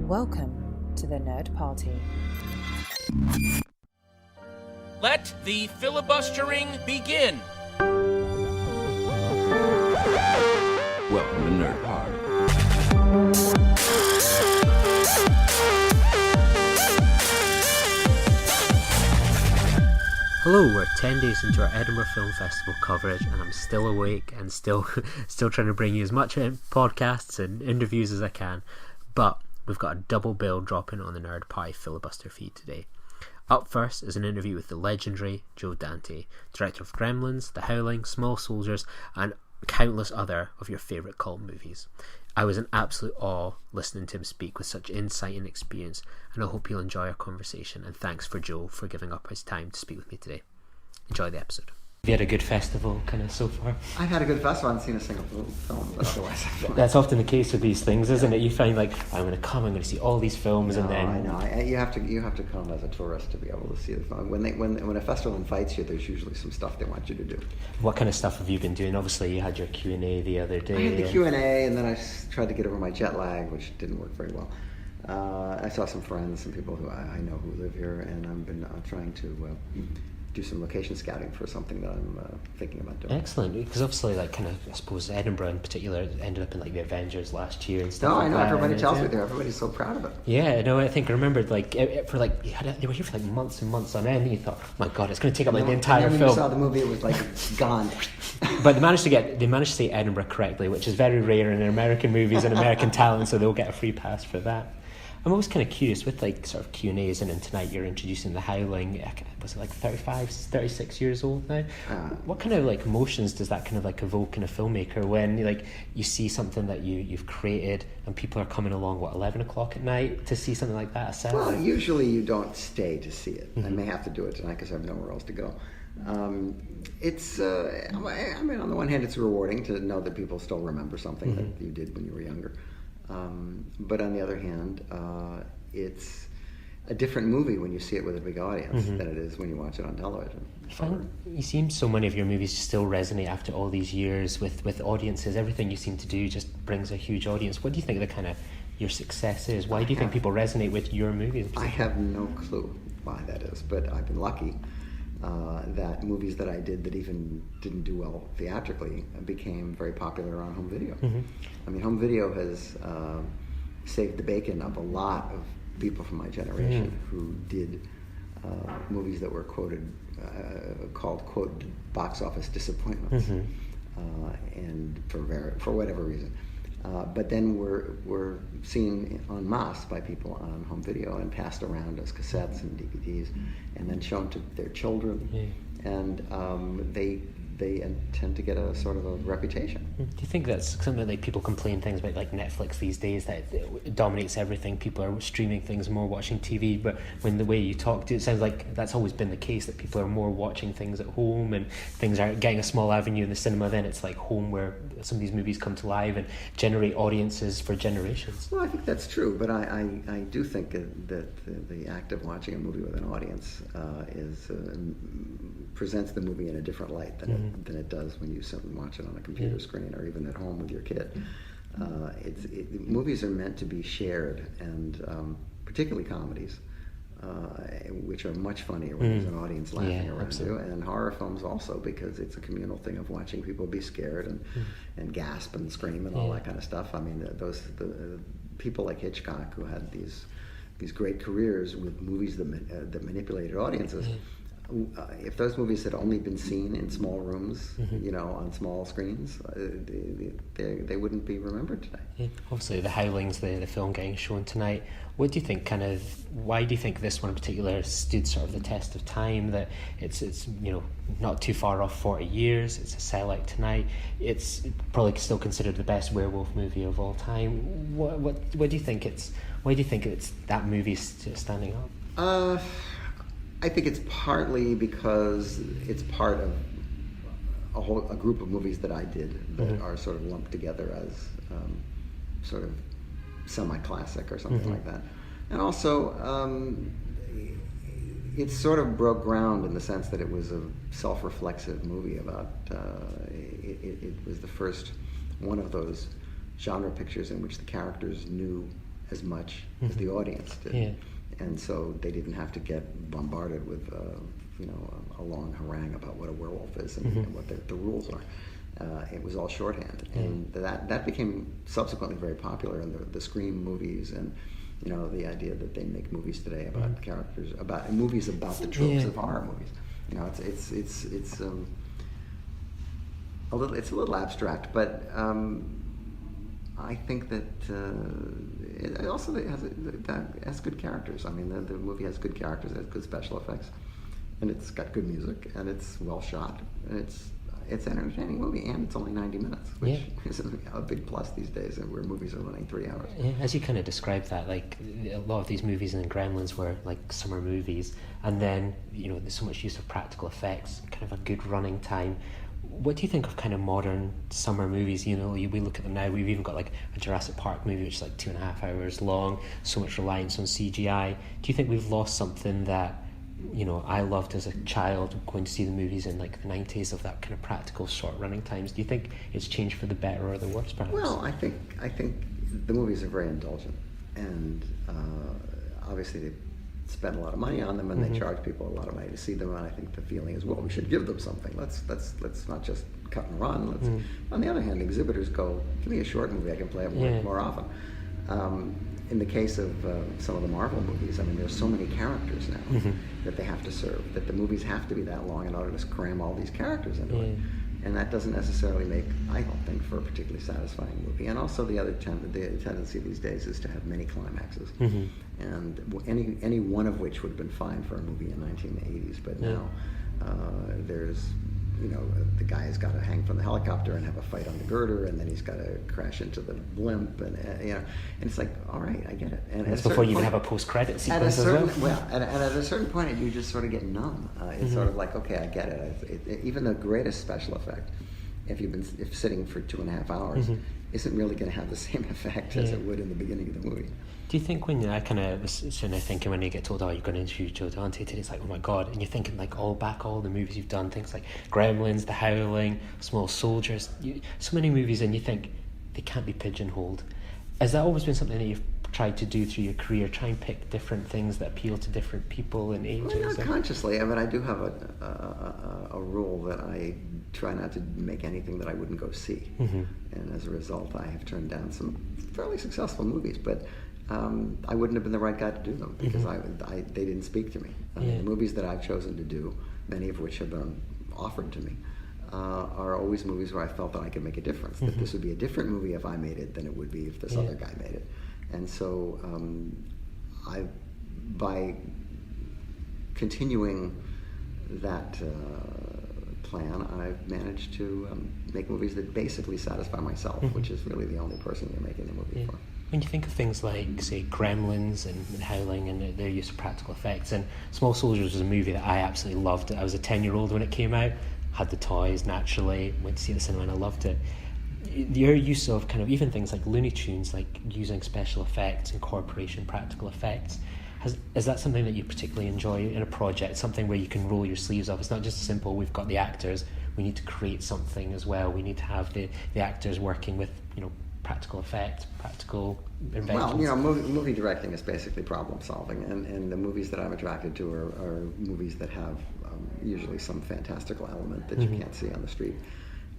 Welcome to the Nerd Party. Let the filibustering begin. Welcome to Nerd Party. Hello, we're 10 days into our Edinburgh Film Festival coverage and I'm still awake and still trying to bring you as much podcasts and interviews as I can, but we've got a double bill dropping on the Nerd Party filibuster feed today. Up first is an interview with the legendary Dante, director of Gremlins, The Howling, Small Soldiers and countless other of your favourite cult movies. I was in absolute awe listening to him speak with such insight and experience, and I hope you'll enjoy our conversation, and thanks for Joe for giving up his time to speak with me today. Enjoy the episode. Have you had a good festival kind of so far? I've had a good festival. I haven't seen a single film, but otherwise I've fun. That's often the case with these things, isn't it? You find like, I'm going to see all these films, and then... I know. You have to come as a tourist to be able to see the film. When a festival invites you, there's usually some stuff they want you to do. What kind of stuff have you been doing? Obviously, you had your Q&A the other day. I had the Q&A, and then I tried to get over my jet lag, which didn't work very well. I saw some friends, some people who I know who live here, and I've been trying to do some location scouting for something that I'm thinking about doing. Excellent, because obviously, like, kind of, I suppose Edinburgh in particular ended up in like the Avengers last year and stuff. No, like I know. that. Everybody tells me there. Everybody's so proud of it. Yeah, no, I think I remembered like for like they were here for like months and months on end, and you thought, oh my god, it's going to take up like the entire and then film. When you saw the movie, it was like gone. But they managed to say Edinburgh correctly, which is very rare in American movies and American talent, so they'll get a free pass for that. I'm always kind of curious with like sort of Q&As, and then tonight you're introducing The Howling. Was it like 35, 36 years old now? What kind of like emotions does that kind of like evoke in a filmmaker when like you see something that you've created and people are coming along 11 o'clock at night to see something like that? Well, usually you don't stay to see it. I may have to do it tonight because I have nowhere else to go. It's I mean, on the one hand, it's rewarding to know that people still remember something that you did when you were younger. But on the other hand, it's a different movie when you see it with a big audience than it is when you watch it on television. You seem so many of your movies still resonate after all these years with audiences. Everything you seem to do just brings a huge audience. What do you think the kind of your success is? Why do you think people resonate with your movies? I have no clue why that is, but I've been lucky that movies that I did that even didn't do well theatrically became very popular on home video. I mean, home video has saved the bacon of a lot of people from my generation who did movies that were called quote box office disappointments, and for whatever reason. But then were seen en masse by people on home video and passed around as cassettes and DVDs, and then shown to their children, and they tend to get a sort of a reputation. Do you think that's something like people complain things about like Netflix these days, that it dominates everything, people are streaming things more, watching TV, but when the way you talk to it sounds like that's always been the case, that people are more watching things at home and things are getting a small avenue in the cinema, then it's like home where some of these movies come to life and generate audiences for generations. Well, I think that's true, but I do think that the act of watching a movie with an audience presents the movie in a different light than it does when you simply watch it on a computer screen or even at home with your kid. Movies are meant to be shared, and particularly comedies, which are much funnier when there's an audience laughing around you, and horror films also, because it's a communal thing of watching people be scared and gasp and scream and all that kind of stuff. I mean, the people like Hitchcock, who had these great careers with movies that manipulated audiences. If those movies had only been seen in small rooms, on small screens, they wouldn't be remembered today. Yeah. Obviously, The Howling's the film getting shown tonight. What do you think why do you think this one in particular stood sort of the test of time, that it's not too far off 40 years, it's a sellout tonight, it's probably still considered the best werewolf movie of all time. What do you think why do you think it's that movie standing up? I think it's partly because it's part of a group of movies that I did that are sort of lumped together as sort of semi-classic or something like that. And also, it sort of broke ground in the sense that it was a self-reflexive movie about, it was the first one of those genre pictures in which the characters knew as much as the audience did. Yeah. And so they didn't have to get bombarded with, a long harangue about what a werewolf is and what the rules are. It was all shorthand, and that became subsequently very popular in the Scream movies, and the idea that they make movies today about characters, about movies about the tropes of horror movies. It's a little abstract, but I think that it also has good characters. I mean, the movie has good characters, it has good special effects, and it's got good music, and it's well shot, and it's an entertaining movie, and it's only 90 minutes, which is a big plus these days, where movies are running 3 hours. Yeah, as you kind of described that, like a lot of these movies and Gremlins were like summer movies, and then there's so much use of practical effects, kind of a good running time. What do you think of kind of modern summer movies? We look at them now. We've even got like a Jurassic Park movie, which is like 2.5 hours long. So much reliance on CGI. Do you think we've lost something that I loved as a child, going to see the movies in like the 90s, of that kind of practical short running times? Do you think it's changed for the better or the worse, perhaps? Well, I think the movies are very indulgent, and obviously they spend a lot of money on them, and they charge people a lot of money to see them. And I think the feeling is, well, we should give them something. Let's not just cut and run. On the other hand, exhibitors go, give me a short movie, I can play it more often. In the case of some of the Marvel movies, I mean, there's so many characters now that they have to serve, that the movies have to be that long in order to cram all these characters into it. And that doesn't necessarily make, I don't think, for a particularly satisfying movie. And also the tendency these days is to have many climaxes. And any one of which would have been fine for a movie in the 1980s, but now there's, the guy's got to hang from the helicopter and have a fight on the girder, and then he's got to crash into the blimp, and and it's like, all right, I get it. And that's before you even have a post-credit sequence as well. And at a certain point, you just sort of get numb. It's sort of like, okay, I get it. Even the greatest special effect, if sitting for 2.5 hours, isn't really going to have the same effect as it would in the beginning of the movie. Do you think when I kind of was sitting there thinking, when you get told, oh, you're going to interview Joe Dante today, it's like, oh my God, and you're thinking like all the movies you've done, things like Gremlins, The Howling, Small Soldiers, so many movies, and you think they can't be pigeonholed. Has that always been something that you've tried to do through your career, try and pick different things that appeal to different people and ages? Well, not consciously. I mean, I do have a rule that I try not to make anything that I wouldn't go see. And as a result, I have turned down some fairly successful movies, but I wouldn't have been the right guy to do them, because they didn't speak to me. The movies that I've chosen to do, many of which have been offered to me, are always movies where I felt that I could make a difference, that this would be a different movie if I made it than it would be if this other guy made it. And so by continuing that plan, I've managed to make movies that basically satisfy myself, which is really the only person you're making the movie for. When you think of things like, say, Gremlins and Howling and their use of practical effects, and Small Soldiers was a movie that I absolutely loved. I was a 10-year-old when it came out, had the toys, naturally, went to see it at the cinema, and I loved it. Your use of kind of even things like Looney Tunes, like using special effects, incorporation, practical effects, is that something that you particularly enjoy in a project, something where you can roll your sleeves up? It's not just simple, we've got the actors, we need to create something as well, we need to have the actors working with, practical effects, practical inventions. Well, movie directing is basically problem solving, and the movies that I'm attracted to are movies that have usually some fantastical element that you can't see on the street.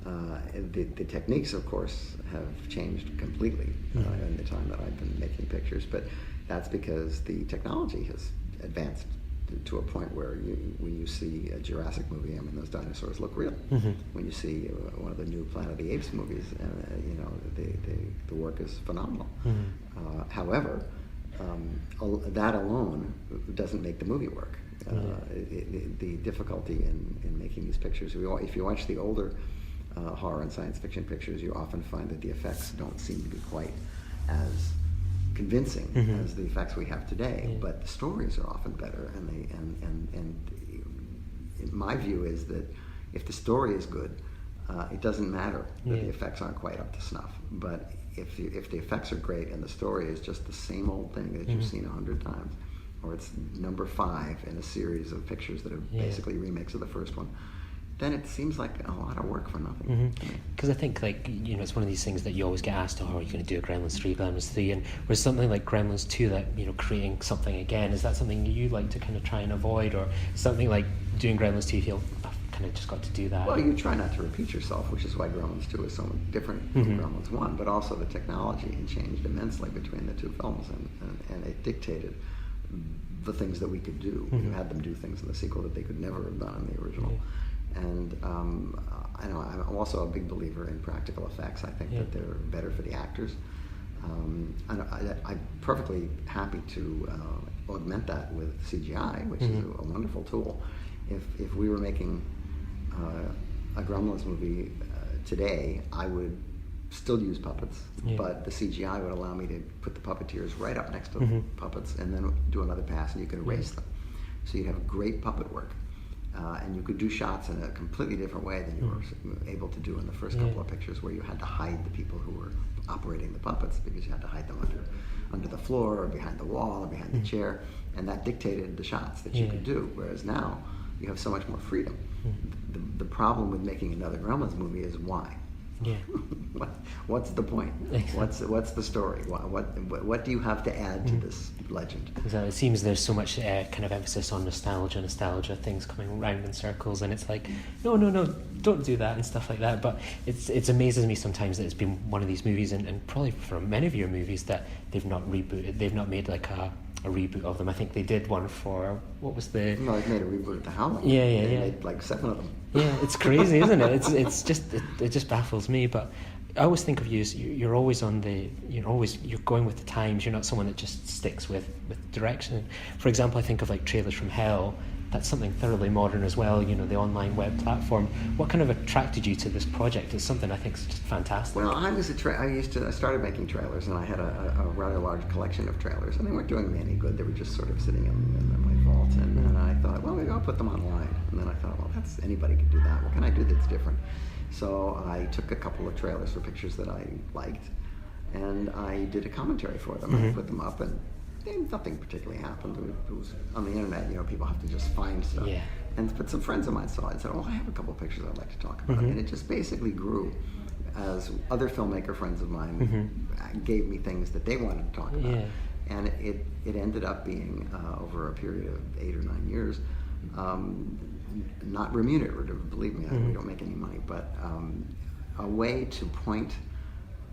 The techniques, of course, have changed completely in the time that I've been making pictures, but that's because the technology has advanced to a point where when you see a Jurassic movie, I mean, those dinosaurs look real. When you see one of the new Planet of the Apes movies, the work is phenomenal. However, that alone doesn't make the movie work. The difficulty in making these pictures, if you watch the older horror and science fiction pictures, you often find that the effects don't seem to be quite as convincing as the effects we have today, but the stories are often better, and my view is that if the story is good, it doesn't matter that the effects aren't quite up to snuff. But if the effects are great and the story is just the same old thing that you've seen 100 times, or it's number 5 in a series of pictures that are basically remakes of the first one, then it seems like a lot of work for nothing. Because I think, like, you know, it's one of these things that you always get asked, oh, are you going to do a Gremlins 3, Gremlins 3? And with something like Gremlins 2, that, you know, creating something again, is that something you like to kind of try and avoid? Or something like doing Gremlins 2, you feel, I've kind of just got to do that? Well, you try not to repeat yourself, which is why Gremlins 2 is so different from Gremlins 1, but also the technology had changed immensely between the two films, and it dictated the things that we could do. You had them do things in the sequel that they could never have done in the original. And I know I'm also a big believer in practical effects. I think that they're better for the actors. I'm perfectly happy to augment that with CGI, which is a wonderful tool. If we were making a Gremlins movie today, I would still use puppets, but the CGI would allow me to put the puppeteers right up next to the puppets and then do another pass, and you could erase them. So you'd have great puppet work. And you could do shots in a completely different way than you were able to do in the first couple of pictures, where you had to hide the people who were operating the puppets, because you had to hide them under the floor or behind the wall or behind the chair, and that dictated the shots that you could do. Whereas now you have so much more freedom. The problem with making another Gremlins movie is why. What's the point? What's the story? What do you have to add to this legend? Exactly. It seems there's so much kind of emphasis on nostalgia, things coming round in circles, and it's like, no, don't do that and stuff like that. But it amazes me sometimes that it's been one of these movies, and probably for many of your movies, that they've not rebooted, they've not made like a reboot of them. I think they did one for, what was the... No, they made a reboot of the Howling. They made like 7 of them. Yeah, it's crazy, isn't it? It just baffles me. But I always think of you as you're always you're going with the times. You're not someone that just sticks with direction. For example, I think of like Trailers from Hell. That's something thoroughly modern as well, you know, the online web platform. What kind of attracted you to this project? It's something I think is just fantastic. Well, I started making trailers, and I had a rather large collection of trailers, and they weren't doing me any good. They were just sort of sitting in my vault, and I thought, well, maybe I'll put them online. And then I thought, well, anybody could do that. What can I do that's different? So I took a couple of trailers for pictures that I liked, and I did a commentary for them, and I put them up, and nothing particularly happened. It was on the internet, you know, people have to just find stuff. But some friends of mine saw it and said, oh, I have a couple of pictures I'd like to talk about. And it just basically grew as other filmmaker friends of mine gave me things that they wanted to talk about. And it ended up being, over a period of 8 or 9 years, not remunerative, believe me, we don't make any money, but a way to point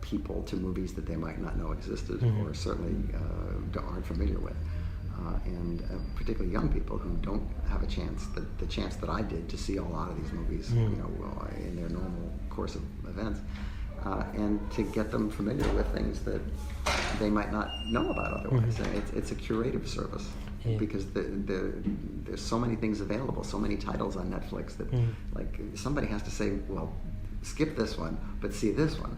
people to movies that they might not know existed, or certainly aren't familiar with, and particularly young people who don't have a chance, the chance that I did, to see a lot of these movies, you know, in their normal course of events, and to get them familiar with things that they might not know about otherwise. It's a curative service, because there's so many things available, so many titles on Netflix that like somebody has to say, well, skip this one, but see this one.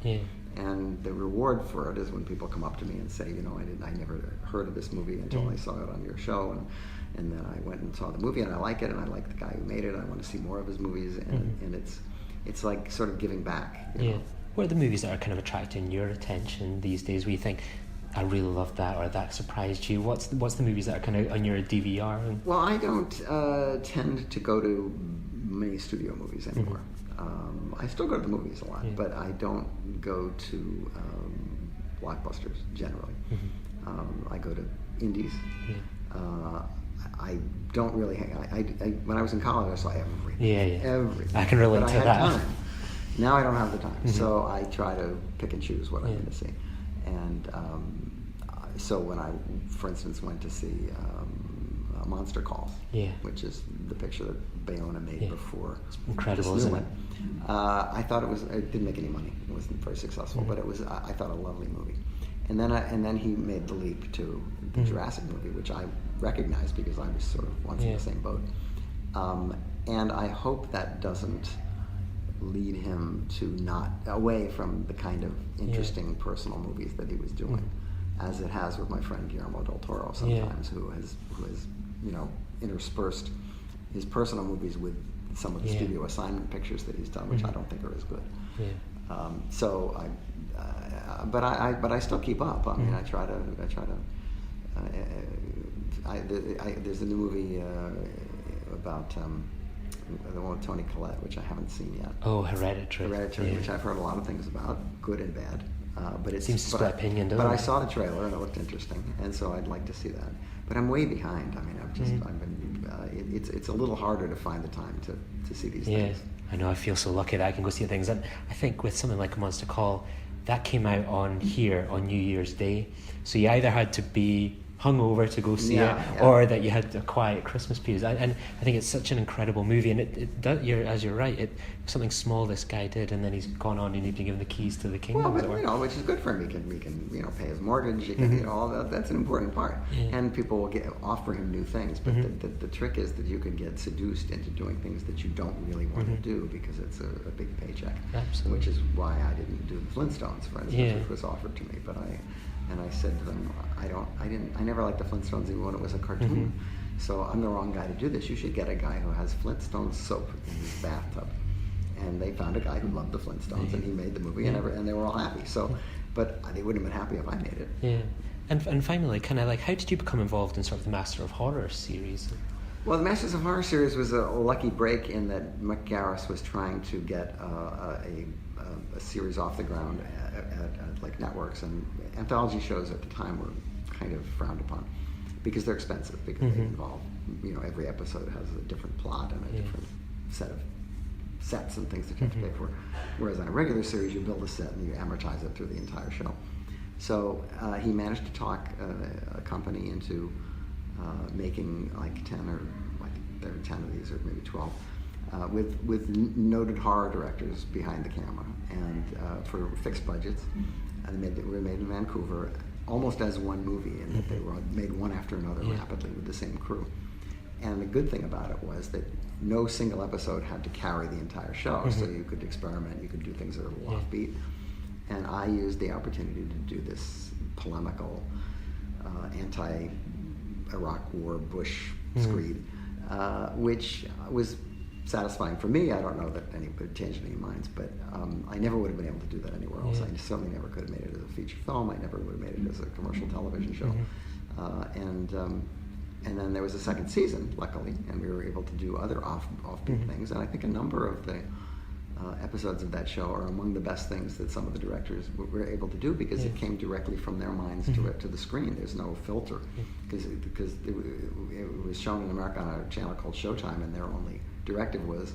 And the reward for it is when people come up to me and say, you know, I never heard of this movie until I saw it on your show, and then I went and saw the movie and I like it, and I like the guy who made it. I want to see more of his movies, and it's like sort of giving back. You know? What are the movies that are kind of attracting your attention these days, where you think, I really love that, or that surprised you? What's the movies that are kind of on your DVR? Well, I don't tend to go to many studio movies anymore. I still go to the movies a lot, but I don't go to blockbusters generally. I go to indies. I don't really hang. When I was in college, I saw everything. Everything. I can relate but to I had that. Time. Now I don't have the time, so I try to pick and choose what I'm going to see. And so when I, for instance, went to see Monster Calls, which is the picture that Bayona made before. It's incredible, isn't it? I thought it didn't make any money. It wasn't very successful, but it was, I thought, a lovely movie. And then he made the leap to the Jurassic movie, which I recognized because I was sort of once in the same boat. And I hope that doesn't lead him to not away from the kind of interesting personal movies that he was doing, as it has with my friend Guillermo del Toro sometimes, who has you know, interspersed his personal movies with some of the studio assignment pictures that he's done, which I don't think are as good. But I still keep up. I mean, I try to. There's a new movie about the one with Toni Collette, which I haven't seen yet. Oh, Hereditary. Hereditary, which I've heard a lot of things about, good and bad. But it seems to split opinion, doesn't it? But I saw the trailer and it looked interesting, and so I'd like to see that. But I'm way behind. I mean, it's a little harder to find the time to see these things. I know. I feel so lucky that I can go see things, and I think with something like A Monster Call, that came out on New Year's Day, so you either had to be hungover to go see it, or that you had a quiet Christmas period. And I think it's such an incredible movie, and it does, you're right. It something small this guy did, and then he's gone on and he's been given the keys to the kingdom. Well, but which is good for him. He can pay his mortgage. He can all that. That's an important part. And people will offer him new things. But the trick is that you can get seduced into doing things that you don't really want to do because it's a big paycheck. Absolutely. Which is why I didn't do the Flintstones, for instance, which was offered to me. But I said to them, I never liked the Flintstones even when it was a cartoon. So I'm the wrong guy to do this. You should get a guy who has Flintstone soap in his bathtub. And they found a guy who loved the Flintstones, and he made the movie, and they were all happy. So, but they wouldn't have been happy if I made it. Yeah. And finally, kind of like, how did you become involved in sort of the Master of Horror series? Well, the Masters of Horror series was a lucky break in that Mick Garris was trying to get a series off the ground at like networks, and anthology shows at the time were kind of frowned upon because they're expensive, because they involve, every episode has a different plot and a different set of sets and things that you have to pay for. Whereas on a regular series, you build a set and you amortize it through the entire show. So he managed to talk a company into making like 10, or I think there are 10 of these, or maybe 12, with noted horror directors behind the camera, and for fixed budgets. And they were made in Vancouver, almost as one movie, in that they were made one after another rapidly with the same crew. And the good thing about it was that no single episode had to carry the entire show, so you could experiment, you could do things that are a little offbeat. And I used the opportunity to do this polemical, anti-Iraq War Bush screed, which was satisfying for me. I don't know that anybody changed any minds, but I never would have been able to do that anywhere else. I certainly never could have made it as a feature film. I never would have made it as a commercial television show. And then there was a second season, luckily, and we were able to do other offbeat things. And I think a number of the episodes of that show are among the best things that some of the directors were able to do, because it came directly from their minds to the screen. There's no filter, because it was shown in America on a channel called Showtime, and their only directive was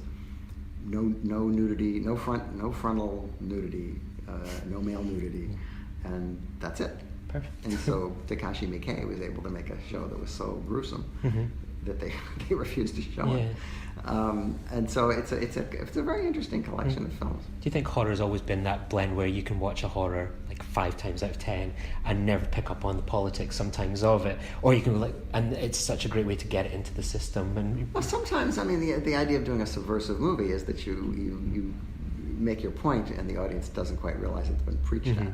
no nudity, no frontal nudity, no male nudity, and that's it. Perfect. And so Takashi Miike was able to make a show that was so gruesome that they refused to show it. And so it's a very interesting collection of films. Do you think horror's always been that blend where you can watch a horror like 5 times out of 10 and never pick up on the politics sometimes of it, or you can and it's such a great way to get it into the system? And well, sometimes, I mean, the idea of doing a subversive movie is that you make your point and the audience doesn't quite realize it's been preached at.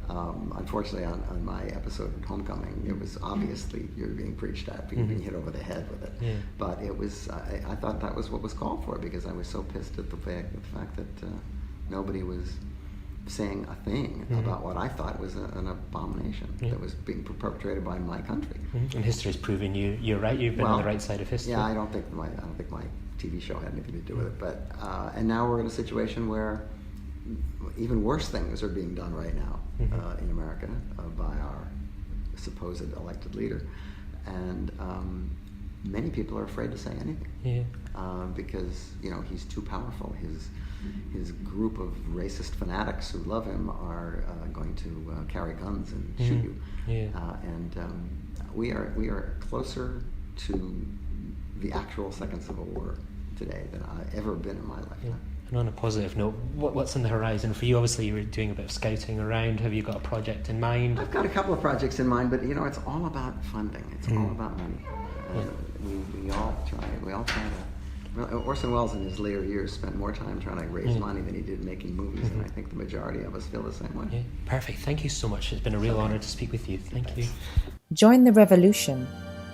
Unfortunately, on my episode of Homecoming, it was obviously you're being preached at, you're being hit over the head with it. But it was, I thought that was what was called for, because I was so pissed at the fact that nobody was saying a thing about what I thought was an abomination that was being perpetrated by my country. And history's proven you're right. You've been on the right side of history. Yeah, I don't think my TV show had anything to do with it. But and now we're in a situation where even worse things are being done right now in America by our supposed elected leader, and many people are afraid to say anything because he's too powerful. His group of racist fanatics who love him are going to carry guns and shoot you. And we are closer to the actual Second Civil War today than I've ever been in my lifetime. And on a positive note, what's on the horizon for you? Obviously, you were doing a bit of scouting around. Have you got a project in mind? I've got a couple of projects in mind, but it's all about funding. It's all about money. We all try to. Well, Orson Welles in his later years spent more time trying to raise money than he did making movies, and I think the majority of us feel the same way. Perfect. Thank you so much. It's been a real honor to speak with you. Thank you. Join the revolution.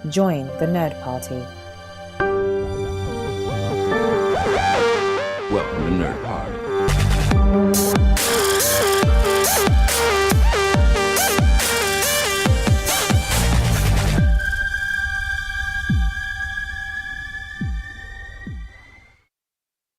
Join the Nerd Party. Welcome to Nerd Party.